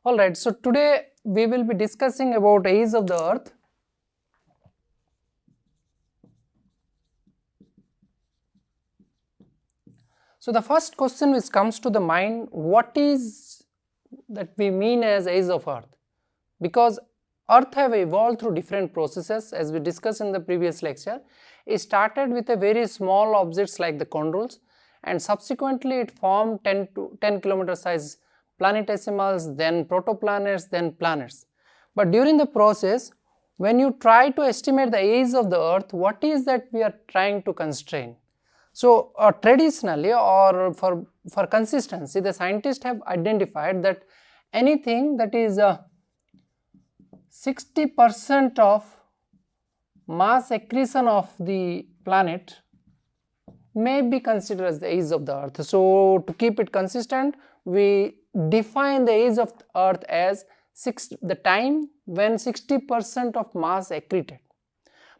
Alright, so today we will be discussing about age of the earth. So the first question which comes to the mind, what is that we mean as age of earth? Because earth have evolved through different processes, as we discussed in the previous lecture. It started with a very small objects like the chondrules, and subsequently it formed 10 kilometer size planetesimals, then protoplanets, then planets. But during the process, when you try to estimate the age of the earth, what is that we are trying to constrain? So traditionally, or for consistency, the scientists have identified that anything that is 60% of mass accretion of the planet may be considered as the age of the earth. So to keep it consistent, we define the age of the earth as the time when 60% of mass accreted.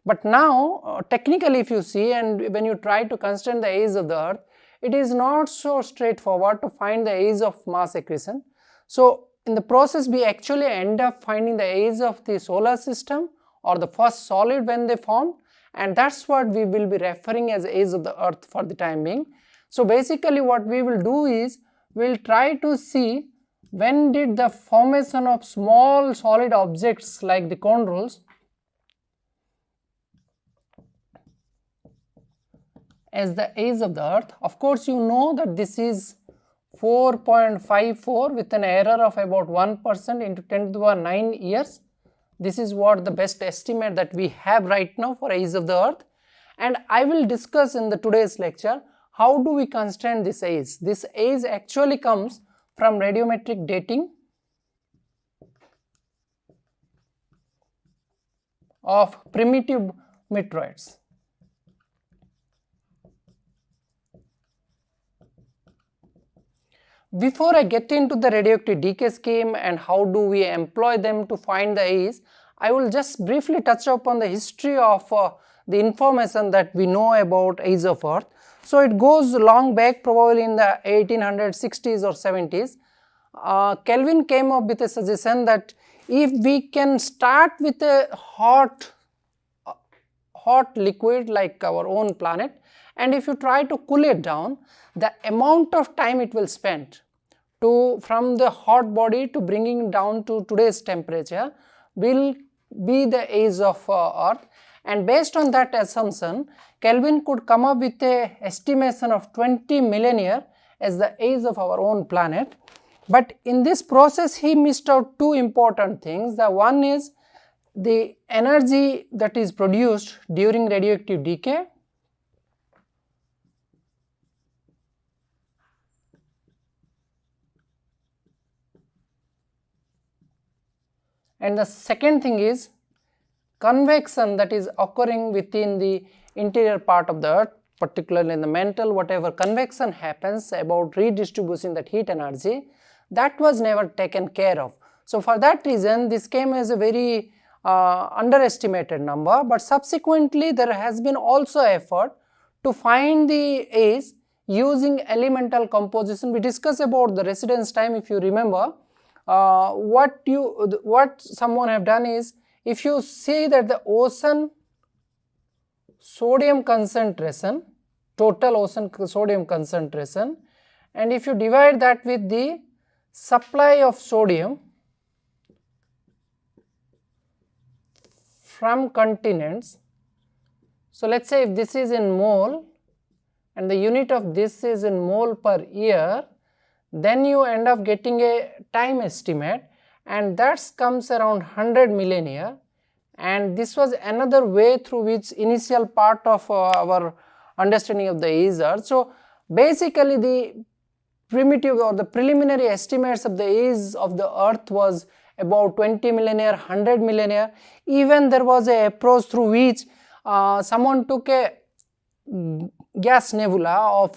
But now technically, if you see, and when you try to constrain the age of the earth, it is not so straightforward to find the age of mass accretion. So in the process, we actually end up finding the age of the solar system or the first solid when they formed, and that's what we will be referring as age of the earth for the time being. So basically what we will do is, we'll try to see when did the formation of small solid objects like the chondrules as the age of the earth. Of course, you know that this is 4.54 with an error of about 1% into 10 to the power 9 years. This is what the best estimate that we have right now for age of the earth, and I will discuss in the today's lecture how do we constrain this age. This age actually comes from radiometric dating of primitive meteoroids. Before I get into the radioactive decay scheme and how do we employ them to find the age, I will just briefly touch upon the history of the information that we know about age of earth. So it goes long back, probably in the 1860s or 70s. Kelvin came up with a suggestion that if we can start with a hot liquid like our own planet, and if you try to cool it down, the amount of time it will spend from the hot body to bringing down to today's temperature will be the age of earth. And based on that assumption, Kelvin could come up with a estimation of 20 millennia as the age of our own planet. But in this process, he missed out two important things. The one is the energy that is produced during radioactive decay, and the second thing is convection that is occurring within the interior part of the earth, particularly in the mantle. Whatever convection happens about redistributing that heat energy, that was never taken care of. So for that reason, this came as a very underestimated number, but subsequently there has been also effort to find the age using elemental composition. We discussed about the residence time, if you remember. What someone have done is, if you see that the ocean sodium concentration, total ocean sodium concentration, and if you divide that with the supply of sodium from continents, so let's say if this is in mole and the unit of this is in mole per year, then you end up getting a time estimate, and that comes around 100 millennia. And this was another way through which initial part of our understanding of the age earth. So basically the primitive or the preliminary estimates of the age of the earth was about 20 millennia, 100 millennia. Even there was a approach through which someone took a gas nebula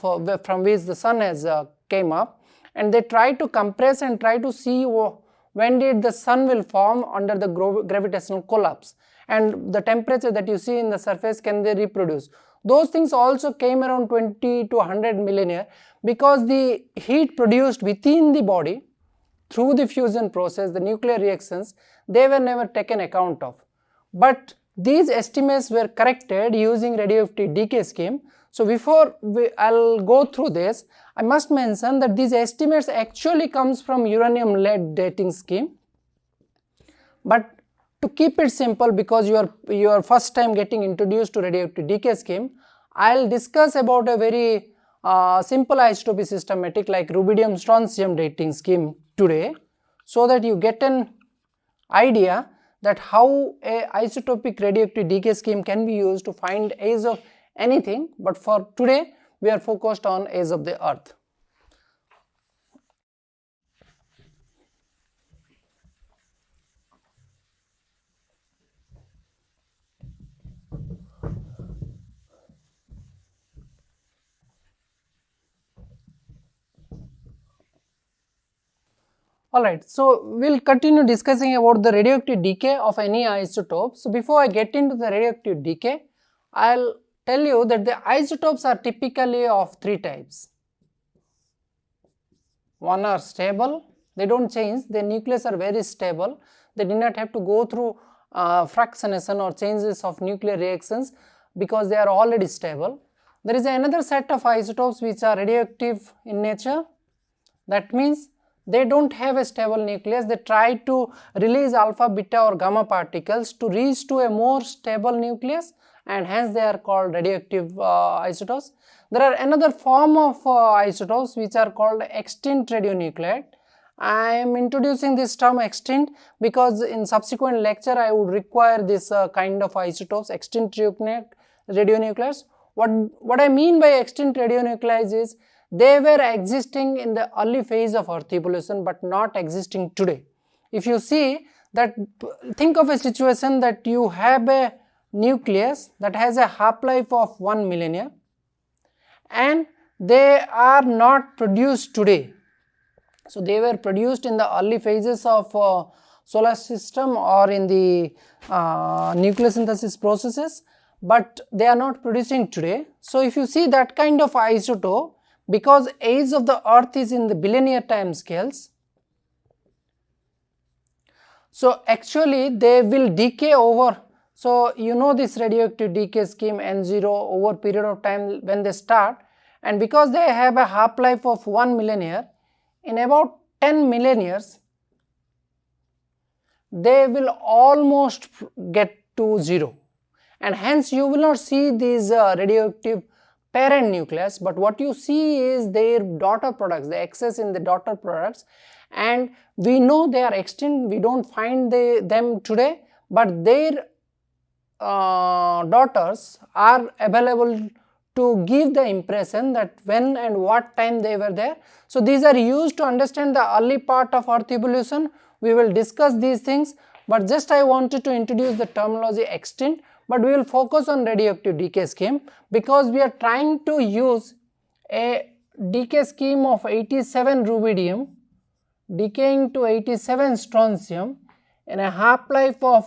from which the sun has came up, and they try to compress and try to see when did the sun will form under the gravitational collapse, and the temperature that you see in the surface, can they reproduce. Those things also came around 20 to 100 millennia, because the heat produced within the body through the fusion process, the nuclear reactions, they were never taken account of. But these estimates were corrected using radioactive decay scheme. So before I'll go through this, I must mention that these estimates actually comes from uranium lead dating scheme. But to keep it simple, because you are first time getting introduced to radioactive decay scheme, I'll discuss about a very simple isotope systematic like rubidium strontium dating scheme today, so that you get an idea that how a isotopic radioactive decay scheme can be used to find age of anything. But for today we are focused on age of the earth. Alright, so we'll continue discussing about the radioactive decay of any isotope. So before I get into the radioactive decay, I'll tell you that the isotopes are typically of three types. One are stable, they don't change, their nucleus are very stable, they do not have to go through fractionation or changes of nuclear reactions because they are already stable. There is another set of isotopes which are radioactive in nature. That means they don't have a stable nucleus, they try to release alpha, beta or gamma particles to reach to a more stable nucleus, and hence they are called radioactive isotopes. There are another form of isotopes which are called extinct radionuclide. I am introducing this term extinct because in subsequent lecture I would require this kind of isotopes, extinct radionuclides. What I mean by extinct radionuclides is they were existing in the early phase of Earth evolution but not existing today. If you see that, think of a situation that you have a nucleus that has a half-life of 1 millennia and they are not produced today. So they were produced in the early phases of solar system or in the nucleosynthesis processes, but they are not producing today. So if you see that kind of isotope, because age of the earth is in the billionaire time scales, so actually they will decay over. So you know this radioactive decay scheme N0 over period of time when they start, and because they have a half-life of 1 millennia, in about 10 millennials they will almost get to zero, and hence you will not see these radioactive parent nucleus, but what you see is their daughter products, the excess in the daughter products, and we know they are extinct, we don't find them today, but their daughters are available to give the impression that when and what time they were there. So these are used to understand the early part of Earth evolution. We will discuss these things, but just I wanted to introduce the terminology extinct. But we will focus on radioactive decay scheme because we are trying to use a decay scheme of 87 rubidium decaying to 87 strontium in a half-life of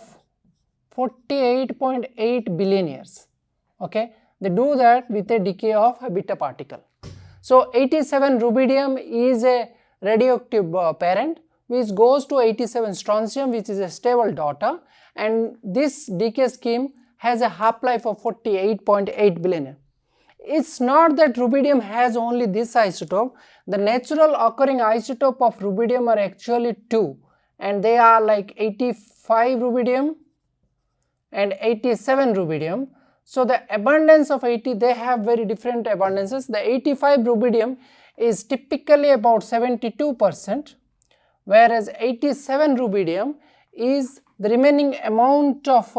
48.8 billion years. Okay, they do that with a decay of a beta particle. So 87 rubidium is a radioactive parent which goes to 87 strontium, which is a stable daughter, and this decay scheme has a half-life of 48.8 billion. It's not that rubidium has only this isotope. The natural occurring isotope of rubidium are actually two, and they are like 85 rubidium and 87 rubidium. So the abundance of 80, they have very different abundances. The 85 rubidium is typically about 72%, whereas 87 rubidium is the remaining amount of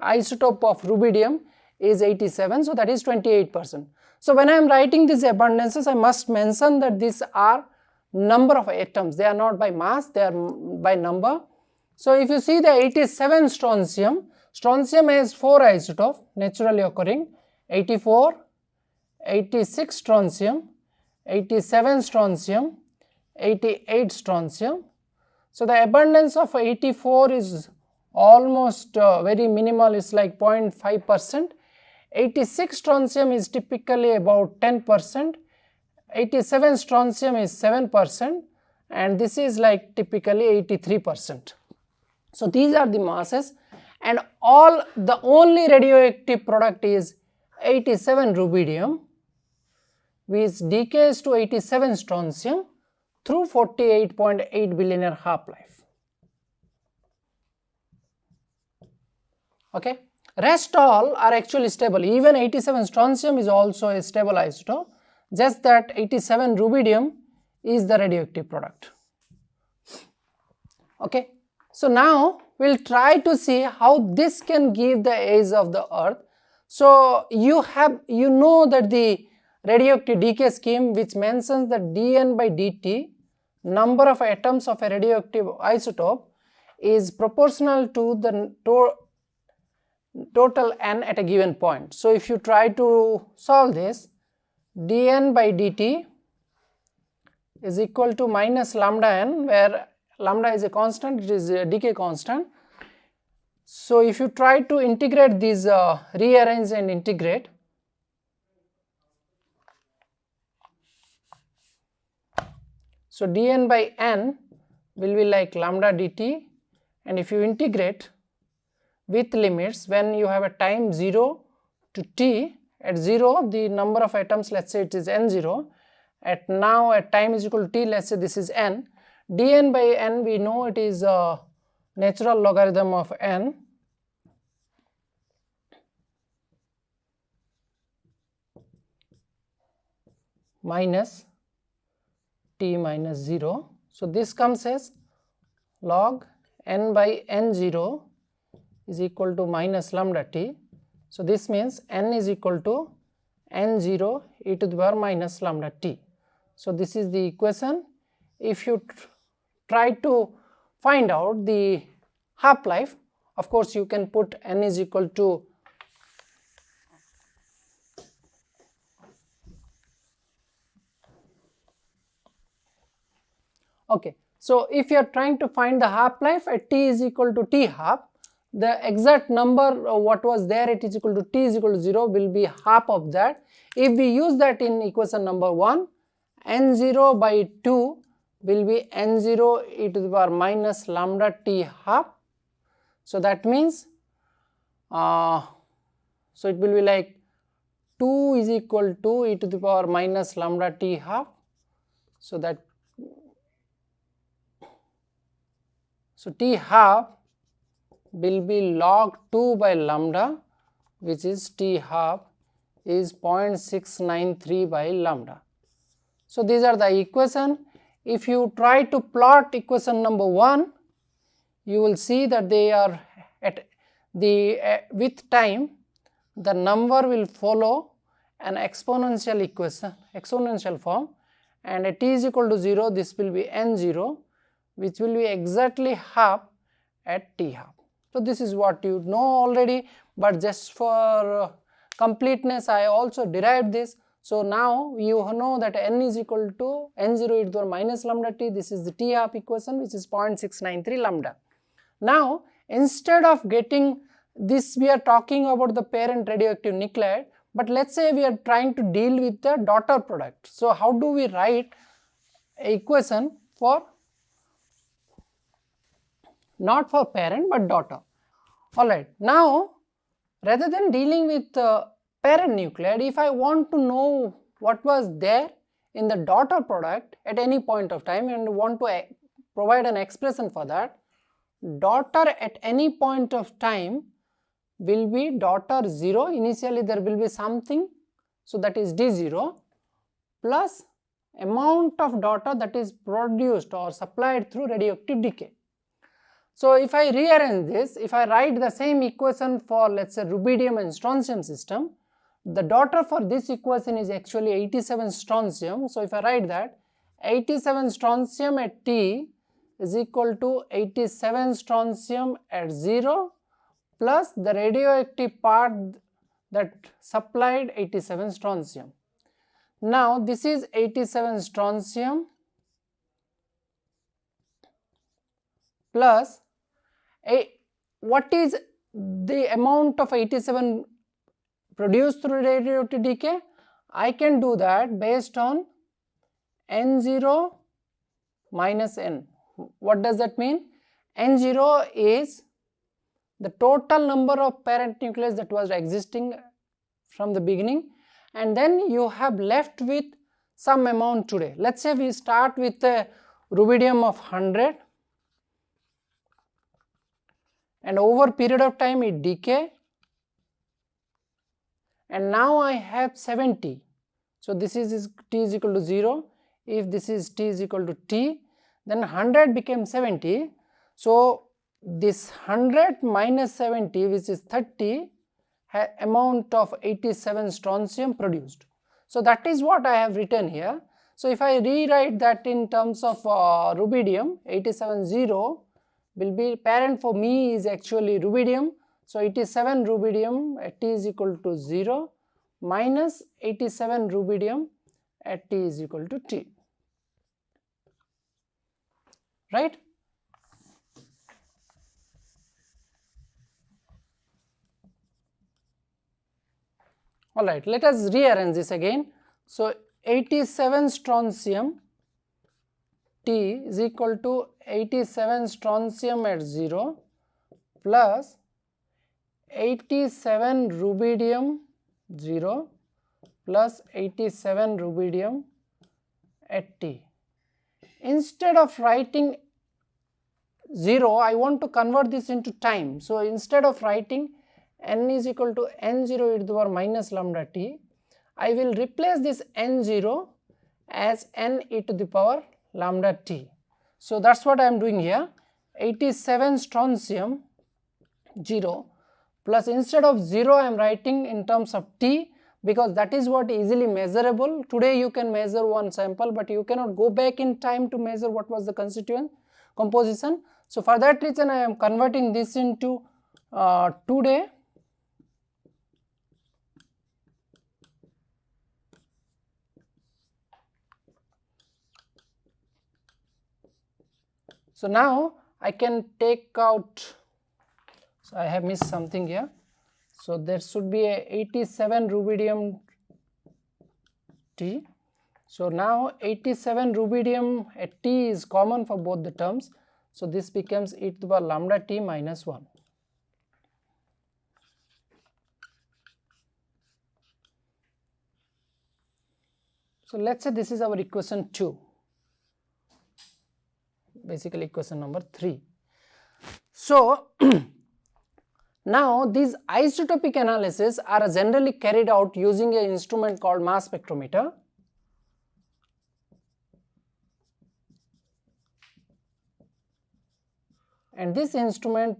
isotope of rubidium is 87, so that is 28%. So when I am writing these abundances, I must mention that these are number of atoms, they are not by mass, they are by number. So if you see the 87 strontium, strontium has 4 isotopes naturally occurring, 84, 86 strontium, 87 strontium, 88 strontium. So the abundance of 84 is almost very minimal, it's like 0.5%. 86 strontium is typically about 10%, 87 strontium is 7%, and this is like typically 83%. So these are the masses, and the only radioactive product is 87 rubidium, which decays to 87 strontium through 48.8 billion year half-life. Okay, rest all are actually stable. Even 87 strontium is also a stable isotope, just that 87 rubidium is the radioactive product. Okay, so now we will try to see how this can give the age of the earth. So you know that the radioactive decay scheme, which mentions that dN by dt, number of atoms of a radioactive isotope, is proportional to the total n at a given point. So if you try to solve this, dN by dt is equal to minus lambda n, where lambda is a constant, it is a decay constant. So if you try to integrate these, rearrange and integrate, so dN by n will be like lambda dt, and if you integrate with limits, when you have a time 0 to t, at 0 the number of atoms, let us say it is n0, at time is equal to t, let us say this is n, dN by n we know it is a natural logarithm of n minus t minus 0. So this comes as log n by n0 is equal to minus lambda t. So this means n is equal to n0 e to the power minus lambda t. So this is the equation. If you try to find out the half-life, of course you can put n is equal to okay. So if you are trying to find the half-life at t is equal to t half, the exact number what was there at is equal to t is equal to 0 will be half of that. If we use that in equation number 1, n0 by 2 will be n0 e to the power minus lambda t half. So that means, so it will be like 2 is equal to e to the power minus lambda t half. So that, so t half will be log 2 by lambda, which is t half is 0.693 by lambda. So these are the equation. If you try to plot equation number 1, you will see that they are at the with time the number will follow an exponential equation, exponential form, and at t is equal to 0 this will be n0, which will be exactly half at t half. So this is what you know already, but just for completeness I also derived this. So now you know that n is equal to n0 e to the power minus lambda t, this is the t half equation, which is 0.693 lambda. Now instead of getting this, we are talking about the parent radioactive nuclide, but let us say we are trying to deal with the daughter product. So how do we write an equation for, not for parent but daughter? Alright, now rather than dealing with parent nuclide, if I want to know what was there in the daughter product at any point of time and want to provide an expression for that, daughter at any point of time will be daughter 0, initially there will be something, so that is d0, plus amount of daughter that is produced or supplied through radioactive decay. So if I rearrange this, if I write the same equation for, let us say, rubidium and strontium system, the daughter for this equation is actually 87 strontium. So if I write that 87 strontium at T is equal to 87 strontium at 0 plus the radioactive part that supplied 87 strontium. Now this is 87 strontium plus what is the amount of 87 produced through radioactive decay? I can do that based on N0 minus n. What does that mean? N0 is the total number of parent nucleus that was existing from the beginning, and then you have left with some amount today. Let's say we start with a rubidium of 100, and over period of time it decay, and now I have 70. So this is t is equal to 0. If this is t is equal to t, then 100 became 70. So this 100 minus 70, which is 30, amount of 87 strontium produced. So that is what I have written here. So if I rewrite that in terms of rubidium, 87 will be parent for me is actually rubidium. So 87 rubidium at t is equal to 0 minus 87 rubidium at t is equal to t. Right? Alright, let us rearrange this again. So 87 strontium T is equal to 87 strontium at 0 plus 87 rubidium 0 plus 87 rubidium at T. Instead of writing 0, I want to convert this into time. So instead of writing n is equal to n0 e to the power minus lambda t, I will replace this n0 as n e to the power lambda t. So that's what I am doing here. 87 strontium 0 plus, instead of 0 I am writing in terms of t, because that is what easily measurable. Today you can measure one sample, but you cannot go back in time to measure what was the constituent composition. So for that reason I am converting this into today. So now I can take out, so I have missed something here. So there should be a 87 rubidium T. So now 87 rubidium at T is common for both the terms. So this becomes e to the power lambda T minus 1. So let's say this is our equation 2. Basically equation number 3. So now these isotopic analysis are generally carried out using an instrument called mass spectrometer. And this instrument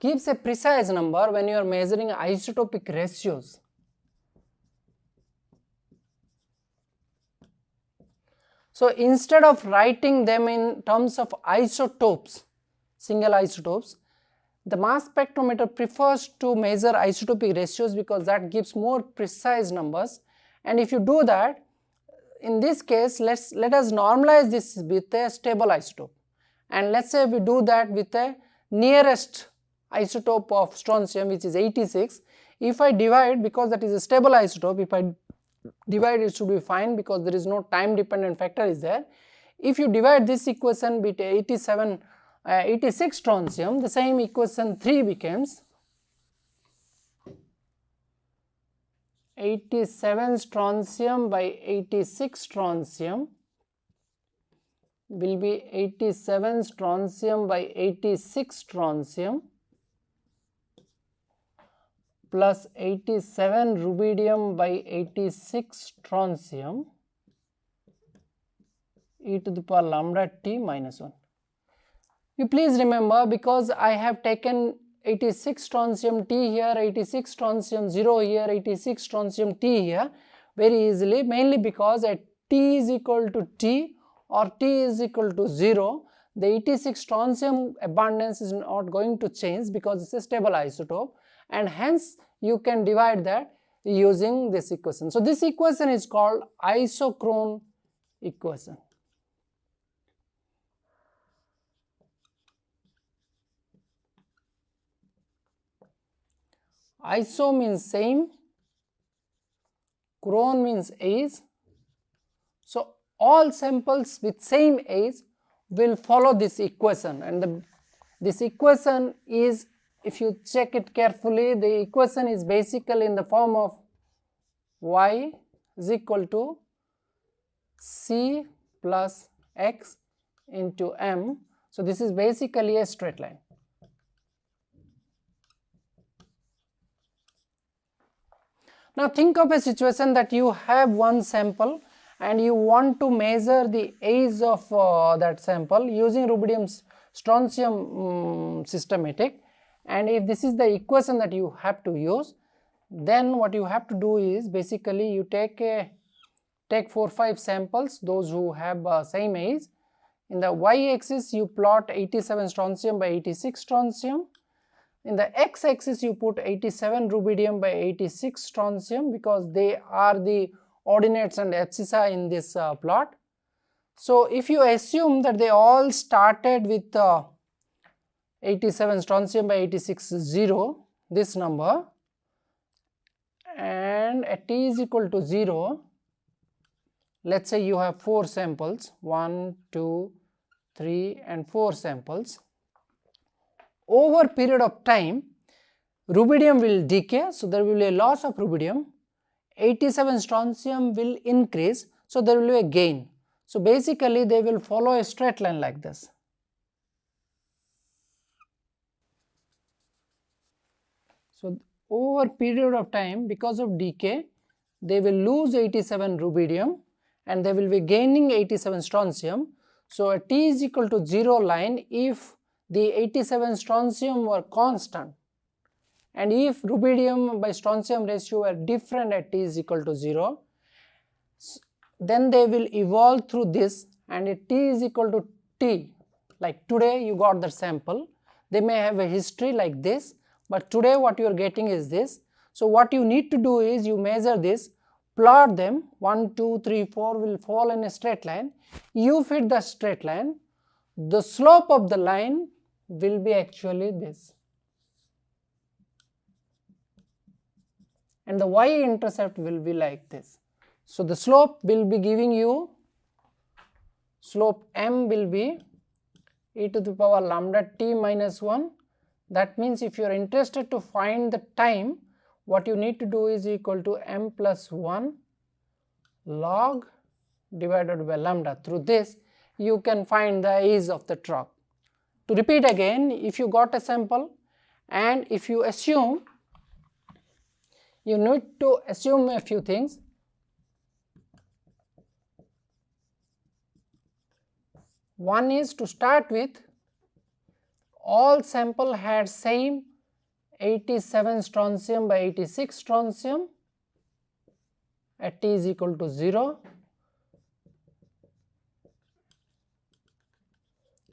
gives a precise number when you are measuring isotopic ratios. So instead of writing them in terms of isotopes, single isotopes, the mass spectrometer prefers to measure isotopic ratios because that gives more precise numbers. And if you do that, in this case, let us normalize this with a stable isotope. And let's say we do that with a nearest isotope of strontium, which is 86. If I divide, because that is a stable isotope, if I divide, it should be fine because there is no time dependent factor is there. If you divide this equation with 86 strontium, the same equation 3 becomes 87 strontium by 86 strontium will be 87 strontium by 86 strontium plus 87 rubidium by 86 strontium e to the power lambda T minus 1. You please remember, because I have taken 86 strontium T here, 86 strontium 0 here, 86 strontium T here very easily, mainly because at T is equal to T or T is equal to 0, the 86 strontium abundance is not going to change because it's a stable isotope, and hence you can divide that using this equation. So this equation is called Isochrone equation. Iso means same, chrone means age. So all samples with same age will follow this equation, and this equation is, if you check it carefully, the equation is basically in the form of y is equal to c plus x into m. So this is basically a straight line. Now think of a situation that you have one sample and you want to measure the age of that sample using rubidium strontium systematic, and if this is the equation that you have to use, then what you have to do is basically you take 4-5 samples, those who have same age. In the y-axis you plot 87 strontium by 86 strontium. In the x-axis you put 87 rubidium by 86 strontium, because they are the ordinates and abscissa in this plot. So if you assume that they all started with 87 strontium by 86 0, this number, and at t is equal to 0, let's say you have 4 samples, 1, 2, 3 and 4 samples. Over period of time, rubidium will decay, so there will be a loss of rubidium. 87 strontium will increase, so there will be a gain. So basically they will follow a straight line like this. So over period of time, because of decay, they will lose 87 rubidium and they will be gaining 87 strontium. So at t is equal to 0 line, if the 87 strontium were constant and if rubidium by strontium ratio were different at t is equal to 0, then they will evolve through this, and at t is equal to t, like today you got the sample, they may have a history like this, but today what you are getting is this. So what you need to do is you measure this, plot them, 1, 2, 3, 4 will fall in a straight line, you fit the straight line, the slope of the line will be actually this, and the y-intercept will be like this. So the slope will be giving you, slope m will be e to the power lambda t minus 1. That means if you are interested to find the time, what you need to do is equal to m plus 1 log divided by lambda. Through this you can find the age of the trough. To repeat again, if you got a sample and if you assume, you need to assume a few things. One is, to start with, all sample had same 87 strontium by 86 strontium at t is equal to 0,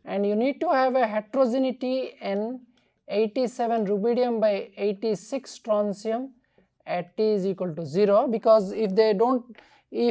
and you need to have a heterogeneity in 87 rubidium by 86 strontium at t is equal to 0, because if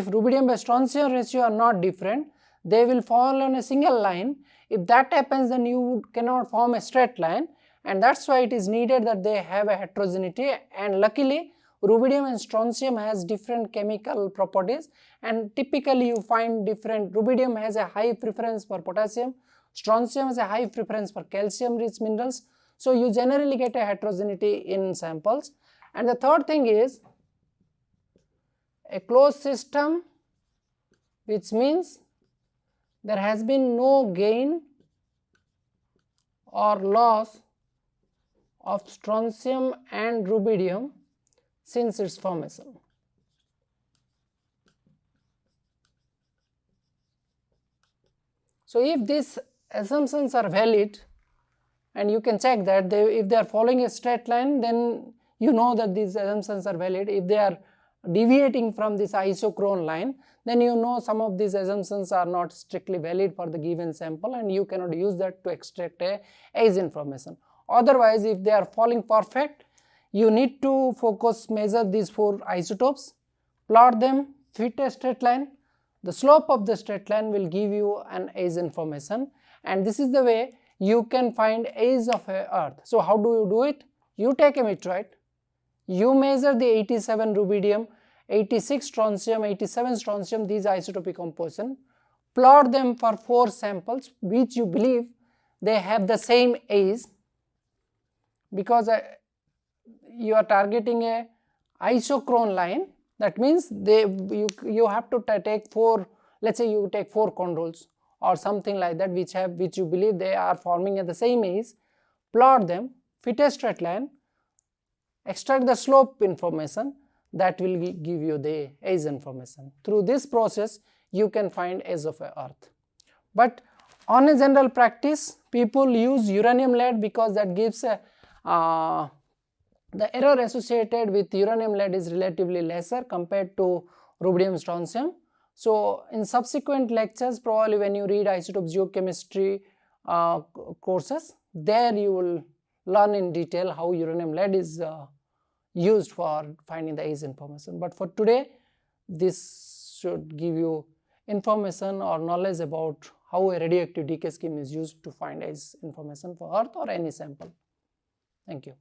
rubidium by strontium ratio are not different, they will fall on a single line. If that happens, then you cannot form a straight line, and that is why it is needed that they have a heterogeneity, and luckily rubidium and strontium has different chemical properties, and typically you find different. Rubidium has a high preference for potassium, strontium has a high preference for calcium rich minerals, so you generally get a heterogeneity in samples. And the third thing is a closed system, which means there has been no gain or loss of strontium and rubidium since its formation. So if these assumptions are valid, and you can check that if they are following a straight line, then you know that these assumptions are valid. If they are deviating from this isochrone line, then you know some of these assumptions are not strictly valid for the given sample, and you cannot use that to extract a age information. Otherwise, if they are falling perfect, you need to measure these 4 isotopes, plot them, fit a straight line. The slope of the straight line will give you an age information, and this is the way you can find age of a earth. So how do you do it? You take a meteorite, you measure the 87 rubidium, 86 strontium, 87 strontium, these isotopic composition, plot them for 4 samples which you believe they have the same age, because you are targeting a isochrone line. That means you have to take 4, let us say you take 4 chondrules or something like that which you believe they are forming at the same age, plot them, fit a straight line, extract the slope information, that will give you the age information. Through this process you can find age of a earth. But on a general practice, people use uranium lead because that gives a the error associated with uranium lead is relatively lesser compared to rubidium strontium. So in subsequent lectures, probably when you read isotope geochemistry courses, there you will learn in detail how uranium lead is used for finding the age information. But for today, this should give you information or knowledge about how a radioactive decay scheme is used to find age information for earth or any sample. Thank you.